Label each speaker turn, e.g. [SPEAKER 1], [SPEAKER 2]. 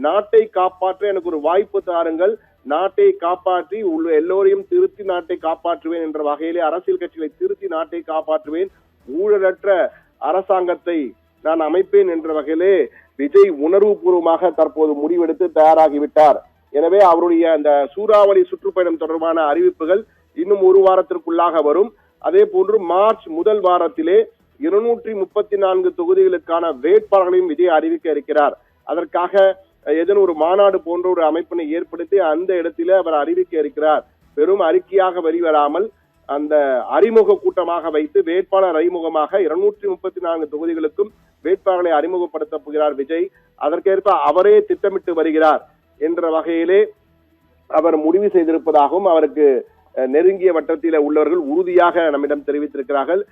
[SPEAKER 1] நாட்டை காப்பாற்ற எனக்கு ஒரு வாய்ப்பு தாருங்கள், நாட்டை காப்பாற்றி எல்லோரையும் திருத்தி நாட்டை காப்பாற்றுவேன் என்ற வகையிலே அரசியல் கட்சிகளை திருத்தி நாட்டை காப்பாற்றுவேன், ஊழலற்ற அரசாங்கத்தை நான் அமைப்பேன் என்ற வகையிலே விஜய் உணர்வுபூர்வமாக தற்போது முடிவெடுத்து தயாராகிவிட்டார். எனவே அவருடைய அந்த சூறாவளி சுற்றுப்பயணம் தொடர்பான அறிவிப்புகள் இன்னும் ஒரு வாரத்திற்குள்ளாக வரும். அதே போன்று மார்ச் முதல் வாரத்திலே 234 தொகுதிகளுக்கான வேட்பாளர்களையும் விஜய் அறிவிக்க இருக்கிறார். அதற்காக ஏதேனும் ஒரு மாநாடு போன்ற ஒரு அமைப்பினை ஏற்படுத்தி அந்த இடத்திலே அவர் அறிவிக்க இருக்கிறார். வெறும் அறிக்கையாக வெளிவராமல் அந்த அறிமுக கூட்டமாக வைத்து வேட்பாளர் அறிமுகமாக 234 தொகுதிகளுக்கும் வேட்பாளர்களை அறிமுகப்படுத்த போகிறார் விஜய். அதற்கேற்ப அவரே திட்டமிட்டு வருகிறார் என்ற வகையிலே அவர் முடிவு செய்திருப்பதாகவும் அவருக்கு நெருங்கிய வட்டத்தில் உள்ளவர்கள் உறுதியாக நம்மிடம் தெரிவித்திருக்கிறார்கள்.